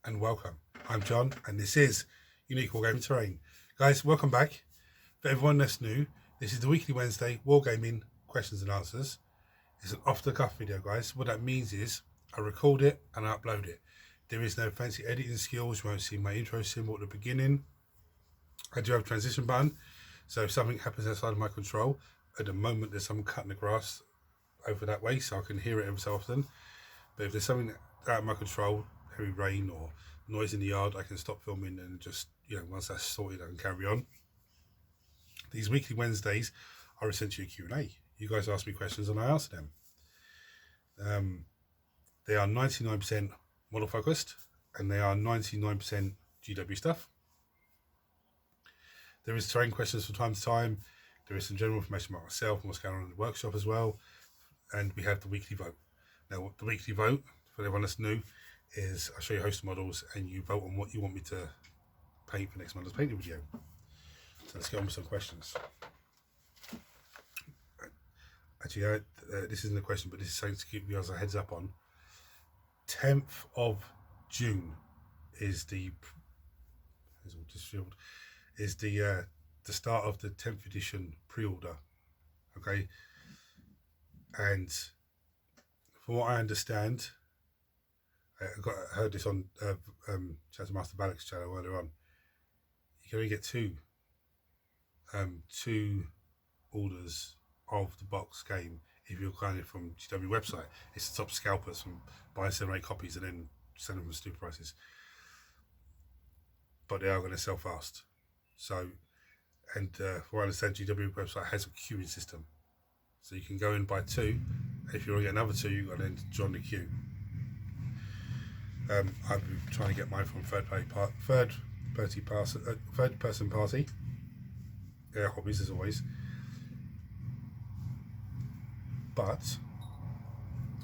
and welcome. I'm John and this is Unique Wargaming Terrain. Guys, welcome back. For everyone that's new, this is the weekly Wednesday Wargaming questions and answers. It's an off-the-cuff video, guys. What that means is I record it and I upload it. There is no fancy editing skills. You won't see my intro symbol at the beginning. I do have a transition button, so if something happens outside of my control, at the moment there's someone cutting the grass over that way, so I can hear it every so often. But if there's something out of my control, heavy rain or noise in the yard, I can stop filming and just, once that's sorted, I can carry on. These weekly Wednesdays are essentially a Q&A. You guys ask me questions and I answer them. They are 99% model focused and they are 99% GW stuff. There is terrain questions from time to time. There is some general information about myself and what's going on in the workshop as well. And we have the weekly vote. Now, the weekly vote, for everyone that's new, is I show you a host of models and you vote on what you want me to paint for next month's painting video. So let's get on with some questions. Actually, this isn't a question, but this is something to keep you guys a heads up on. 10th of June is the start of the 10th edition pre-order. Okay, and from what I understand, I heard this on Chatter Master Balak's channel earlier on. You can only get two orders of the box game if you're buying it from GW website. It's the top scalpers from buying 7 or 8 copies and then selling them for stupid prices. But they are going to sell fast. So, and for what I understand, GW website has a queuing system. So you can go in and buy 2. And if you want to get another 2, you've got to then join the queue. I've been trying to get mine from third person party. Yeah, hobbies as always. But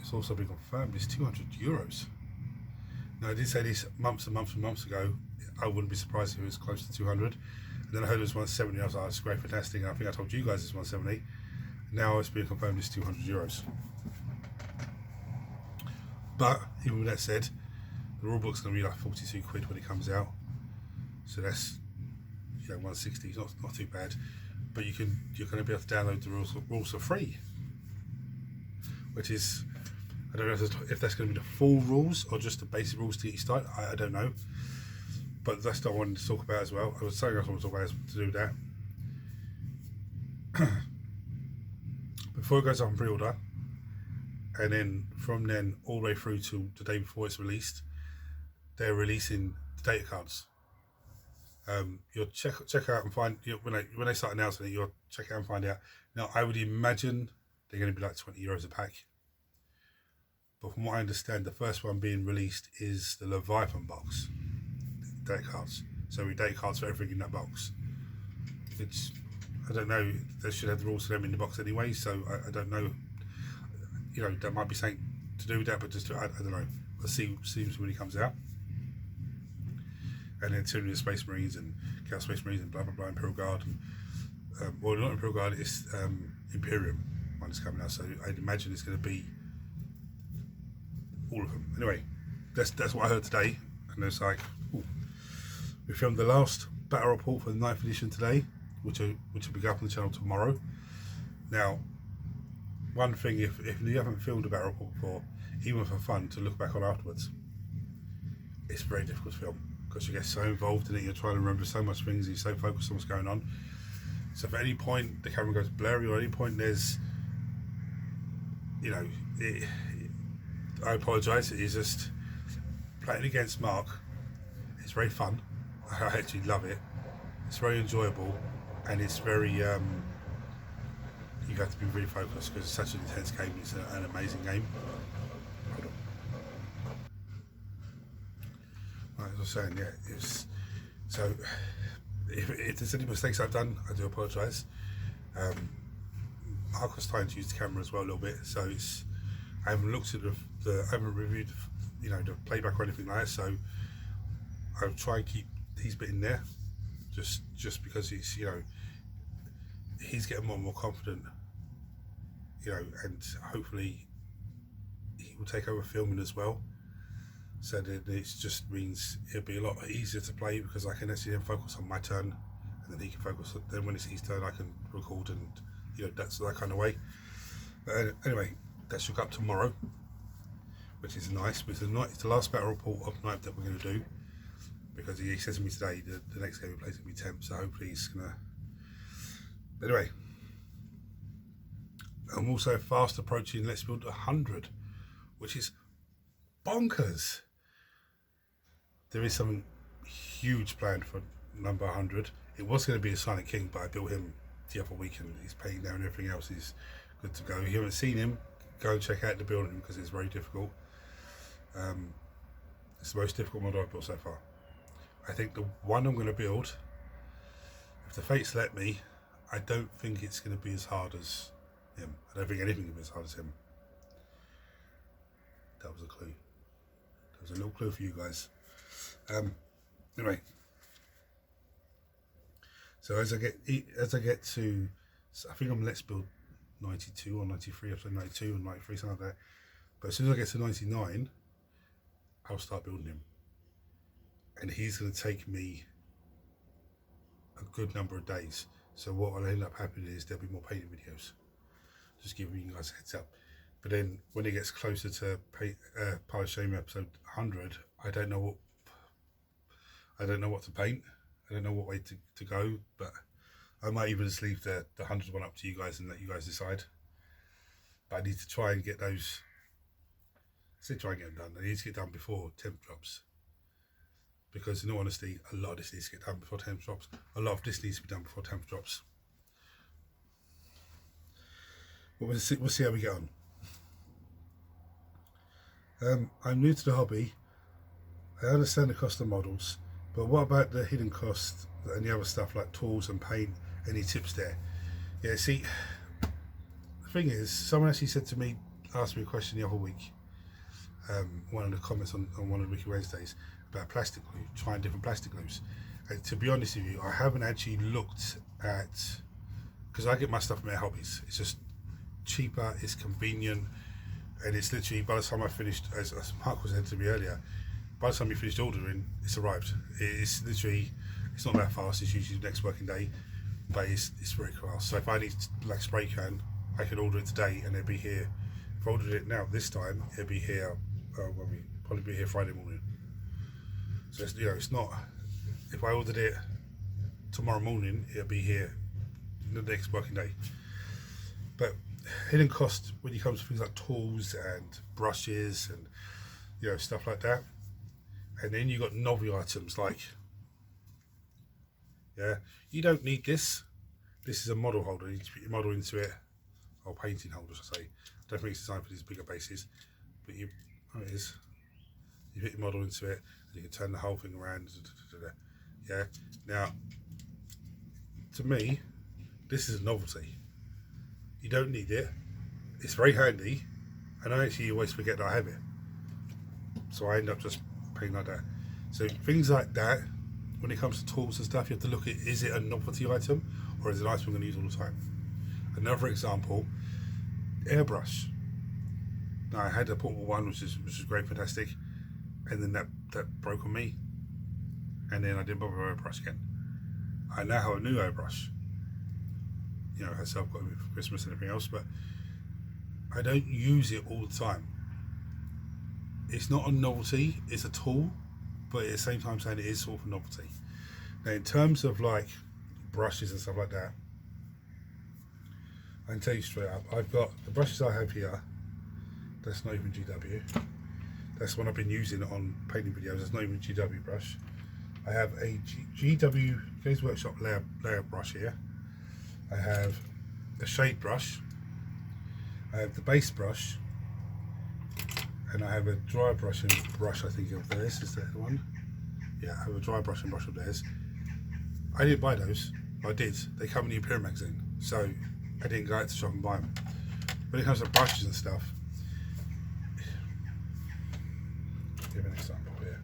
it's also been confirmed it's €200. Now I did say this months and months ago. I wouldn't be surprised if it was close to 200. And then I heard it was 170. I was like, it's great, fantastic. And I think I told you guys it's 170. Now it's been confirmed it's €200. But even with that said, the rulebook's going to be like 42 quid when it comes out. So that's 160. It's not too bad. But you're going to be able to download the rules for free. Which is, I don't know if that's going to be the full rules or just the basic rules to get you started. I don't know. But that's what I wanted to talk about as well. I was saying I want to talk about to do that. Before it goes up on pre-order, and then from then all the way through to the day before it's released, they're releasing the data cards. You'll check out and find, when they start announcing it, you'll check out and find out. Now I would imagine they're going to be like €20 a pack. But from what I understand, the first one being released is the Leviathan box. Data cards. So we data cards for everything in that box. I don't know, they should have the rules for them in the box anyway, so I don't know. There might be something to do with that, but just I don't know. We'll see when it comes out. And then soon the Space Marines and Chaos Space Marines and blah blah blah, Imperial Guard and well, not Imperial Guard, it's Imperium one is coming out, so I'd imagine it's going to be all of them. Anyway, that's what I heard today, and it's like, ooh. We filmed the last battle report for the 9th edition today, which will be up on the channel tomorrow. Now, one thing, if you haven't filmed a battle report before, even for fun to look back on afterwards, it's very difficult to film because you get so involved in it. You're trying to remember so much things, and you're so focused on what's going on. So if at any point the camera goes blurry, or at any point there's, I apologise. It's just playing against Mark. It's very fun. I actually love it. It's very enjoyable, and it's very you have to be really focused because it's such an intense game. It's an amazing game. Hold on. Right, as I was saying, it's so if there's any mistakes I've done, I do apologise. Mark was trying to use the camera as well a little bit, so I haven't looked at I haven't reviewed the playback or anything like that, so I'll try and keep these bit in there, just because he's he's getting more and more confident, and hopefully he will take over filming as well. So that it just means it'll be a lot easier to play because I can actually then focus on my turn, and then he can focus on, then when it's his turn I can record, and that's that kind of way. But anyway, that should go up tomorrow, which is nice. But it's the last battle report of night that we're going to do, because he says to me today the next game he plays will be 10th, so hopefully he's going to... But anyway, I'm also fast approaching Let's Build 100, which is bonkers. There is something huge planned for number 100. It was going to be a Silent King, but I built him the other week and he's paying now and everything else is good to go. If you haven't seen him, go and check out the building because it's very difficult. It's the most difficult model I've built so far. I think the one I'm going to build, if the fates let me, I don't think it's going to be as hard as him. I don't think anything will be as hard as him. That was a clue. That was a little clue for you guys. Anyway, so as I get to, I think I'm Let's Build 92 or 93, episode 92 and 93, something like that. But as soon as I get to 99, I'll start building him, and he's going to take me a good number of days. So what will end up happening is there'll be more painting videos. Just giving you guys a heads up. But then when it gets closer to Pile of Shame episode 100, I don't know what to paint. I don't know what way to go, but I might even just leave the 100 one up to you guys and let you guys decide. But I need to try and get those. I say try and get them done. I need to get done before 10th drops. Because in all honesty, a lot of this needs to get done before 10th drops. A lot of this needs to be done before 10th drops. But we'll see how we get on. I'm new to the hobby. I understand the cost of models, but what about the hidden cost and the other stuff like tools and paint? Any tips there? Yeah, see, the thing is, someone actually said to me, asked me a question the other week, one of the comments on one of the Wiki Wednesdays, about plastic glue, trying different plastic glues. And to be honest with you, I haven't actually looked at, because I get my stuff from Air Hobbies. It's just cheaper, it's convenient, and it's literally, by the time I finished, as Mark was saying to me earlier, by the time you finished ordering, it's arrived. It's literally, it's not that fast, it's usually the next working day, but it's very fast. So if I need like spray can, I can order it today and it'll be here. If I ordered it now this time, it'll be here, probably be here Friday morning. So it's, it's not, if I ordered it tomorrow morning, it'll be here the next working day. But hidden cost when it comes to things like tools and brushes and stuff like that. And then you got novelty items like, you don't need this. This is a model holder. You need to put your model into it, or painting holder, I say. I don't think it's designed for these bigger bases, but it is. You put your model into it, and you can turn the whole thing around. Yeah. Now, to me, this is a novelty. You don't need it. It's very handy, and I actually always forget that I have it. So I end up just painting like that. So things like that, when it comes to tools and stuff, you have to look at, is it a novelty item or is it an item we're going to use all the time? Another example, airbrush. Now I had a portable one, which is great, fantastic, and then that broke on me, and then I didn't bother with airbrush again. I now have a new airbrush. As I've got it for Christmas and everything else, but I don't use it all the time. It's not a novelty, it's a tool, but at the same time saying it is sort of a novelty. Now in terms of like brushes and stuff like that, I can tell you straight up, I've got the brushes I have here, that's not even GW. That's one I've been using on painting videos, that's not even GW brush. I have a GW Games Workshop layer brush here. I have a shade brush, I have the base brush, and I have a dry brush and brush, I think of theirs. Is that the one? Yeah, I have a dry brush and brush of theirs. I didn't buy those. I did. They come in the Imperial magazine, so I didn't go out to the shop and buy them. When it comes to brushes and stuff, give an example here.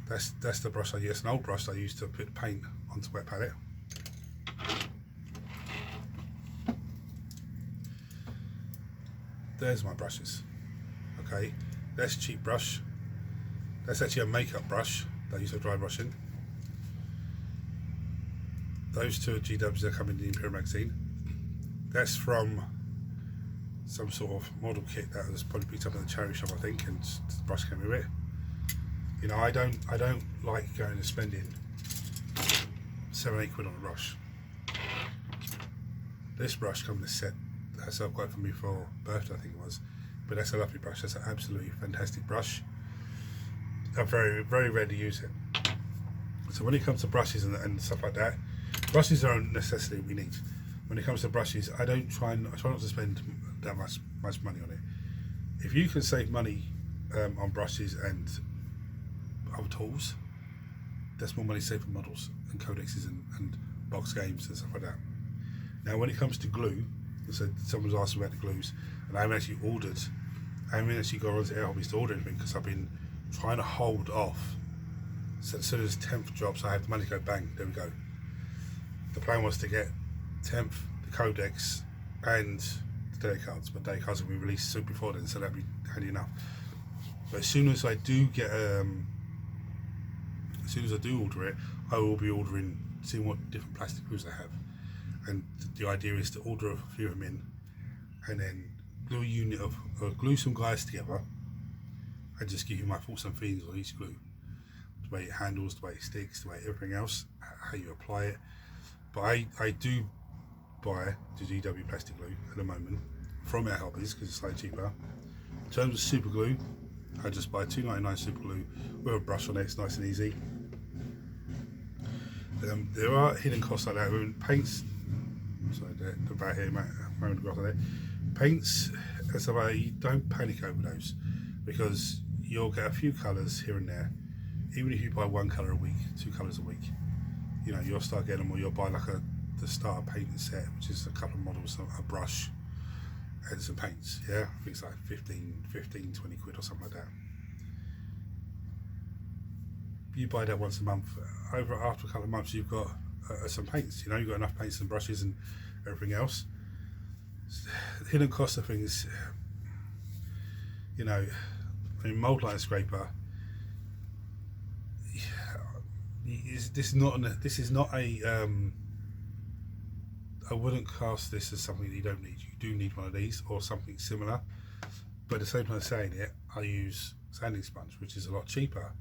That's the brush I use. It's an old brush I used to put paint onto wet palette. There's my brushes. Okay, that's cheap brush. That's actually a makeup brush that I use for dry brushing. Those two are GWs that come in the Imperial magazine. That's from some sort of model kit that was probably picked up at the charity shop, I think, and the brush came with it. You know, I don't like going and spending £7-8 on a brush. This brush comes in a set that I've got for me for birthday, I think it was. But that's a lovely brush. That's an absolutely fantastic brush. I very rarely use it. So when it comes to brushes and stuff like that, brushes are a necessity we need. When it comes to brushes, I try not to spend that much money on it. If you can save money on brushes and other tools, that's more money saved for models and codexes and box games and stuff like that. Now when it comes to glue, so someone's asked about the glues, and I haven't actually gone on to Air Hobbies to order anything because I've been trying to hold off. So as soon as 10th drops, I have the money go bang, there we go. The plan was to get 10th, the codex, and the day cards, but day cards will be released soon before then, so that'll be handy enough. But as soon as I do get, as soon as I do order it, I will be ordering, seeing what different plastic glues I have. And the idea is to order a few of them in, and then glue a unit of, or glue some guys together, and just give you my thoughts and feelings on each glue. The way it handles, the way it sticks, the way everything else, how you apply it. But I do buy the GW plastic glue at the moment from Air Hobbies because it's slightly cheaper. In terms of super glue, I just buy $2.99 super glue with a brush on it, it's nice and easy. There are hidden costs like that. With paints, sorry, the back here, moment across there. Paints, that's the way, you don't panic over those because you'll get a few colours here and there. Even if you buy one colour a week, 2 colours a week, you know, you'll start getting them, or you'll buy like the starter painting set, which is a couple of models, a brush and some paints. Yeah, I think it's like 15, 20 quid or something like that. You buy that once a month. After a couple of months, you've got some paints. You know, you've got enough paints and brushes and everything else. Hidden costs of things. You know, I mean, mold line scraper. This is not a. I wouldn't class this as something that you don't need. You do need one of these or something similar. But at the same time as saying it, I use sanding sponge, which is a lot cheaper.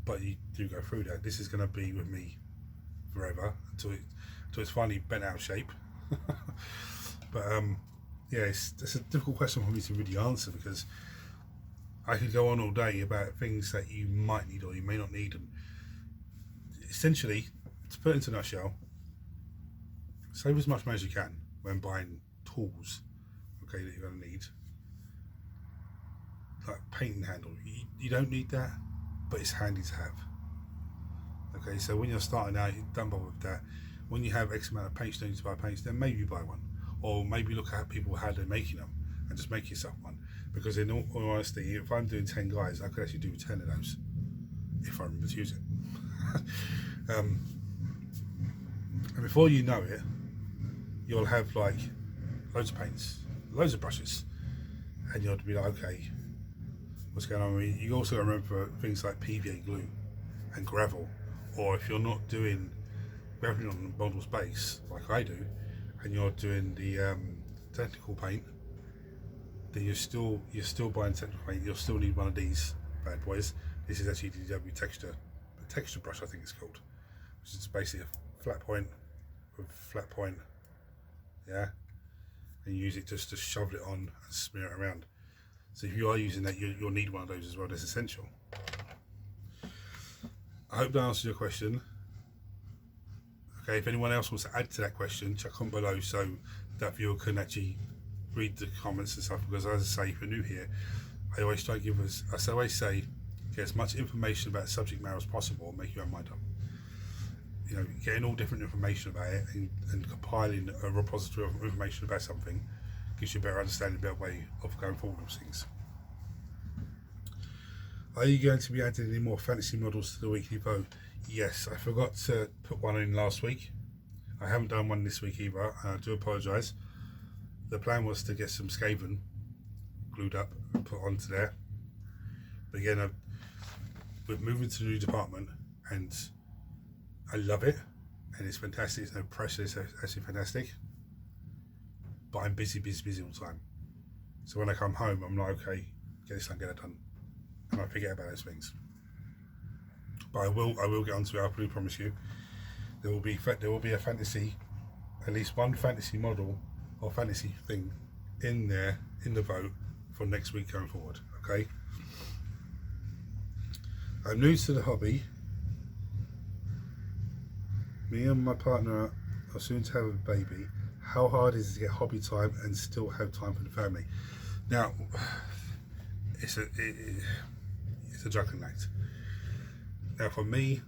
But you do go through that. This is going to be with me forever until it's finally bent out of shape. But yeah, it's a difficult question for me to really answer because I could go on all day about things that you might need or you may not need. And essentially, to put it into a nutshell, save as much money as you can when buying tools, okay, that you're going to need. Like painting handle, you don't need that, but it's handy to have. Okay, so when you're starting out, you don't bother with that. When you have X amount of paints, you don't need to buy paints, then maybe buy one. Or maybe look at people, how they're making them, and just make yourself one. Because in all honesty, if I'm doing 10 guys, I could actually do 10 of those, if I remember to use it. And before you know it, you'll have like loads of paints, loads of brushes, and you'll be like, okay, what's going on? I mean, you also remember things like PVA glue and gravel, or if you're not doing gravel on the model's base like I do, and you're doing the technical paint, then you're still buying technical paint. You'll still need one of these bad boys. This is actually DW texture brush, I think it's called, which is basically a flat point with flat point, yeah, and you use it just to shovel it on and smear it around. So if you are using that, you'll need one of those as well. That's essential. I hope that answers your question. Okay, if anyone else wants to add to that question, check on below so that viewer can actually read the comments and stuff. Because as I say, if you're new here, I always try to give us, I always say, get as much information about the subject matter as possible and make your own mind up. You know, getting all different information about it and compiling a repository of information about something gives you a better understanding, a better way of going forward with things. Are you going to be adding any more fantasy models to the weekly vote? Yes, I forgot to put one in last week. I haven't done one this week either, and I do apologise. The plan was to get some Skaven glued up and put onto there. But again, we've moved into a new department, and I love it, and it's fantastic. There's no pressure. It's actually fantastic. But I'm busy all the time. So when I come home, I'm like, okay, get this done, get it done, and I forget about those things. But I will get onto it. I really promise you. There will be a fantasy, at least one fantasy model or fantasy thing in there in the vote for next week going forward. Okay. I'm new to the hobby. Me and my partner are soon to have a baby. How hard is it to get hobby time and still have time for the family? Now, it's a juggling act. Now, for me,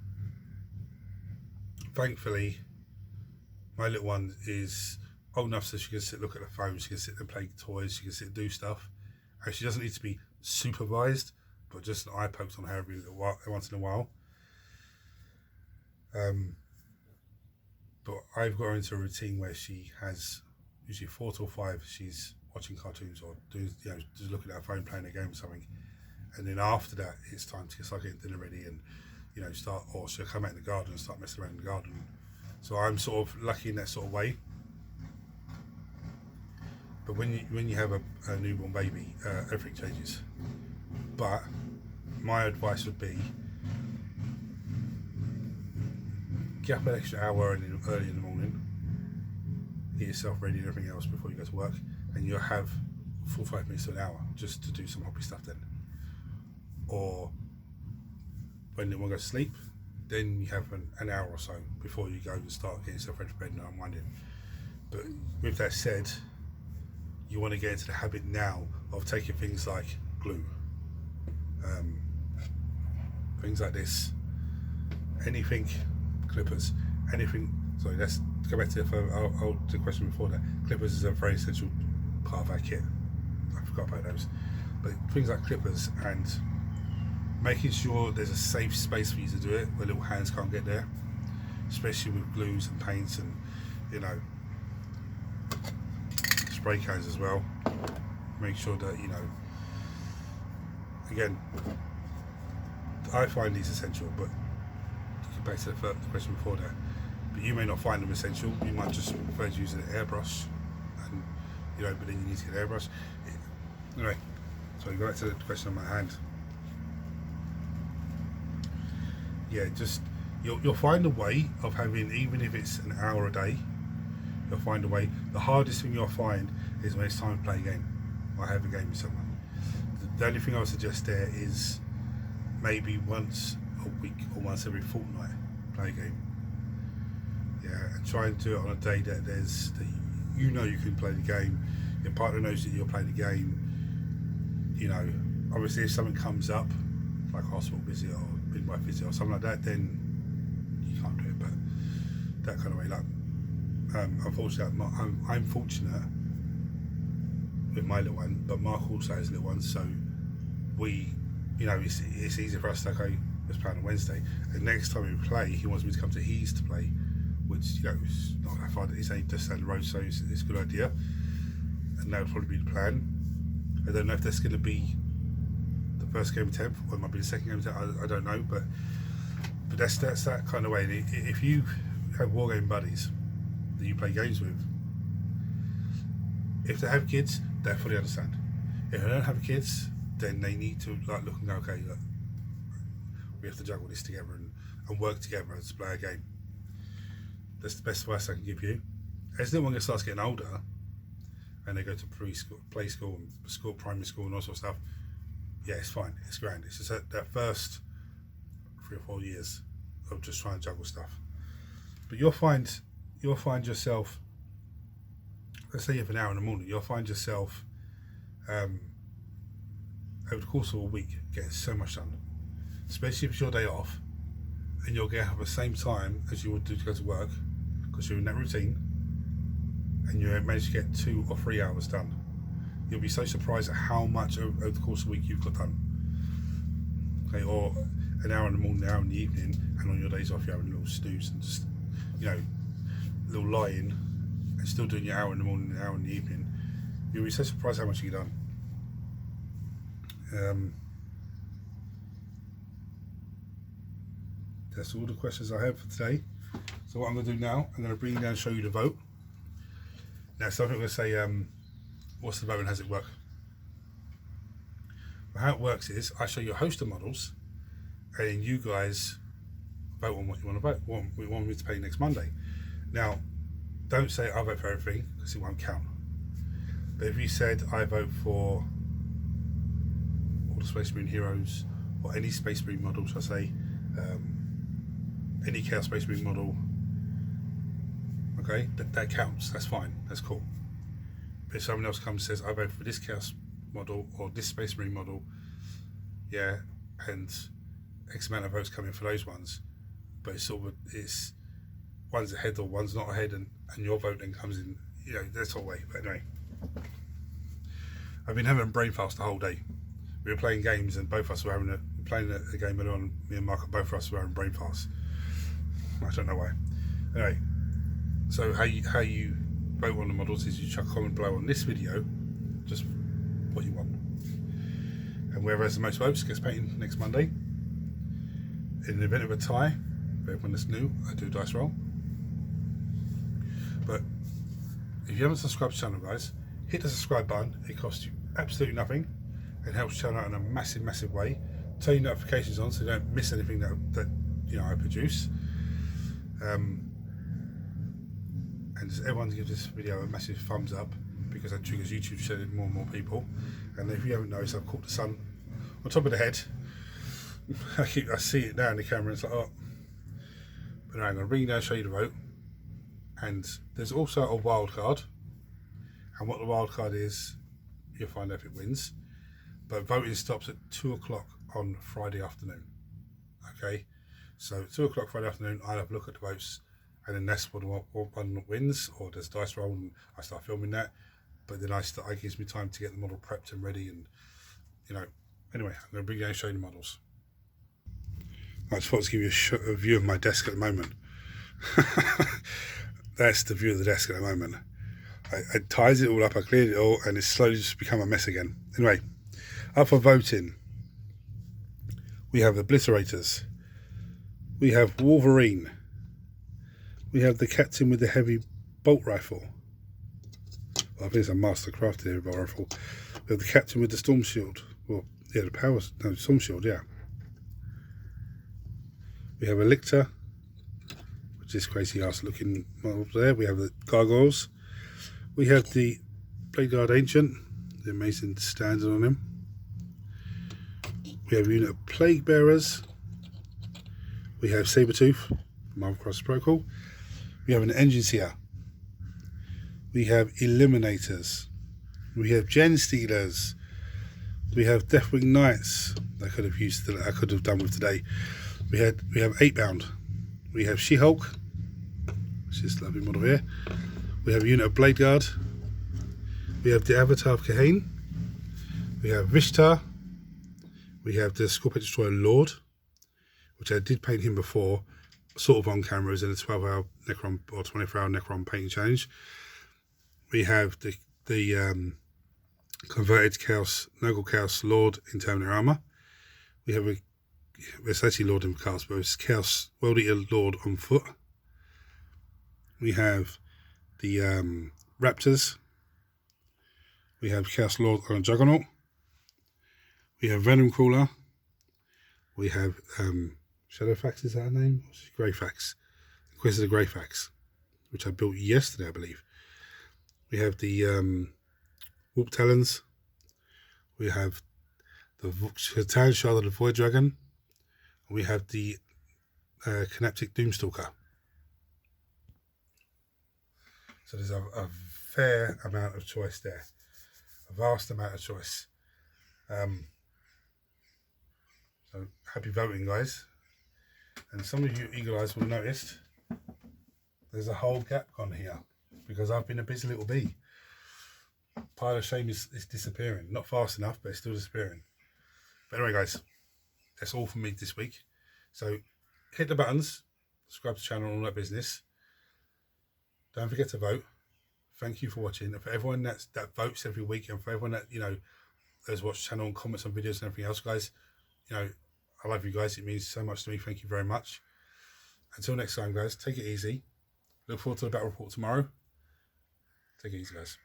thankfully, my little one is old enough so she can sit, look at the phone, she can sit and play toys, she can sit and do stuff, and she doesn't need to be supervised, but just an eye poked on her every little while, once in a while. But I've got her into a routine where she has usually 4 till 5. She's watching cartoons or doing, just looking at her phone, playing a game or something. And then after that, it's time to start getting dinner ready and start. Or she'll come out in the garden and start messing around in the garden. So I'm sort of lucky in that sort of way. But when you have a newborn baby, everything changes. But my advice would be, get up an extra hour early in the morning, get yourself ready and everything else before you go to work, and you'll have 45 minutes to an hour just to do some hobby stuff then. Or when you want to go to sleep, then you have an hour or so before you go and start getting yourself ready for bed and unwinding. But with that said, you want to get into the habit now of taking things like glue, things like this, anything, clippers, anything. Sorry, let's go back to the question before that. Clippers is a very essential part of our kit. I forgot about those. But things like clippers and making sure there's a safe space for you to do it where little hands can't get there, especially with glues and paints and spray cans as well. Make sure that again, I find these essential, but back to the question before that, but you may not find them essential. You might just prefer to use an airbrush, and but then you need to get an airbrush. Anyway, so we go back to the question on my hand. Yeah, just you'll find a way of having, even if it's an hour a day, you'll find a way. The hardest thing you'll find is when it's time to play a game or have a game with someone. The only thing I would suggest there is maybe once a week or once every fortnight play a game. Yeah, and try and do it on a day that you can play the game. Your partner knows that you're playing the game. Obviously if something comes up like a hospital visit or midwife visit or something like that, then you can't do it. But that kind of way, unfortunately, I'm fortunate with my little one, but Mark also has little ones, so we, it's easy for us to let's play on a Wednesday. And next time we play, he wants me to come to his to play, which is not that far. It's only just down the road, so it's a good idea. And that would probably be the plan. I don't know if that's going to be the first game of 10th, or it might be the second game of 10th. I don't know, but that's that kind of way. And if you have wargame buddies that you play games with, if they have kids, they fully understand. If they don't have kids, then they need to look and go, okay, look, we have to juggle this together and work together to play a game. That's the best advice I can give you. As the one starts getting older and they go to preschool, play school, and primary school and all sorts of stuff, yeah, it's fine, it's grand. It's just that first 3 or 4 years of just trying to juggle stuff. But you'll find yourself, let's say you have an hour in the morning, you'll find yourself over the course of a week getting so much done, especially if it's your day off and you'll get up at the same time as you would do to go to work because you're in that routine, and you manage to get 2 or 3 hours done. You'll be so surprised at how much over the course of the week you've got done. Okay, or an hour in the morning, an hour in the evening, and on your days off you're having a little snooze and just a little lie-in and still doing your hour in the morning and an hour in the evening. You'll be so surprised how much you've done. that's all the questions I have for today. So what I'm going to do now, I'm going to bring you down and show you the vote. Now, some people are going to say, what's the vote and how does it work? Well, how it works is I show you a host of models, and then you guys vote on what you want to vote, what you want me to pay next Monday. Now, don't say I vote for everything, because it won't count. But if you said I vote for all the Space Marine heroes, or any Space Marine model, shall I say, any Chaos Space Marine model, okay, that counts, that's fine, that's cool. But if someone else comes and says I vote for this Chaos model, or this Space Marine model, yeah, and X amount of votes come in for those ones, but it's it's one's ahead or one's not ahead, and your vote then comes in, you know, that's all way. But anyway, I've been having brain fast the whole day. We were playing games, and both of us were playing a game earlier on. Me and Mark, both of us were having brain fast. I don't know why. Anyway, so how you vote on the models is you chuck a comment below on this video, just what you want, and whoever has the most votes gets painted next Monday. In the event of a tie, for everyone that's new, I do a dice roll. But if you haven't subscribed to the channel, guys, hit the subscribe button. It costs you absolutely nothing and helps the channel out in a massive way. Turn your notifications on so you don't miss anything that you know I produce. And just everyone give this video a massive thumbs up, because that triggers YouTube to share it to more and more people. And if you haven't noticed, I've caught the sun on top of the head. I see it now in the camera, it's like, oh. But anyway, I'm going to bring you down and show you the vote. And there's also a wild card. And what the wild card is, you'll find out if it wins. But voting stops at 2 o'clock on Friday afternoon. Okay? So 2 o'clock Friday afternoon, I'll have a look at the votes. And then that's what one wins, or there's a dice roll, and I start filming that. But then it gives me time to get the model prepped and ready, and, you know. Anyway, I'm going to bring you down and show you the models. I just want to give you a view of my desk at the moment. That's the view of the desk at the moment. I tied it all up, I cleared it all, and it's slowly just become a mess again. Anyway, up for voting, we have Obliterators, we have Wolverine, we have the Captain with the heavy bolt rifle. Well, I think it's a Master Crafted heavy bolt rifle. We have the Captain with the Storm Shield. Well, yeah, Storm Shield, yeah. We have a Lictor, which is crazy ass looking model there. We have the Gargoyles. We have the Blade Guard Ancient, the amazing standard on him. We have a unit of Plague Bearers. We have Sabretooth, Marvel Cross Protocol. We have an Engineer. We have Eliminators. We have Gen Stealers. We have Deathwing Knights. I could have done with today. We have 8-bound. We have She-Hulk, which is a lovely model here. We have a unit of Blade Guard. We have the Avatar of Kahane. We have Vishtar. We have the Scorpion Destroyer Lord, which I did paint him before, sort of on camera, as in a 12-hour Necron or 24-hour Necron painting challenge. We have the converted Chaos, Noggle Chaos Lord in Terminator armor. We have it's actually Lord in cast, but it's Chaos World Eater Lord on foot. We have the Raptors. We have Chaos Lord on a Juggernaut. We have Venom Crawler. We have Shadowfax, is that her name? Greyfax. Inquisitor Greyfax, which I built yesterday, I believe. We have the Warp Talons. We have the Tan Shard of the Void Dragon. We have the Canoptic Doomstalker. So there's a fair amount of choice there. A vast amount of choice. So happy voting, guys. And some of you eagle eyes will have noticed there's a whole gap gone here, because I've been a busy little bee. Pile of Shame is disappearing. Not fast enough, but it's still disappearing. But anyway, guys, that's all from me this week. So hit the buttons, subscribe to the channel, all that business. Don't forget to vote. Thank you for watching. And for everyone that votes every week, and for everyone that, you know, has watched the channel and comments on videos and everything else, guys, you know, I love you guys. It means so much to me. Thank you very much. Until next time, guys, take it easy. Look forward to the battle report tomorrow. Take it easy, guys.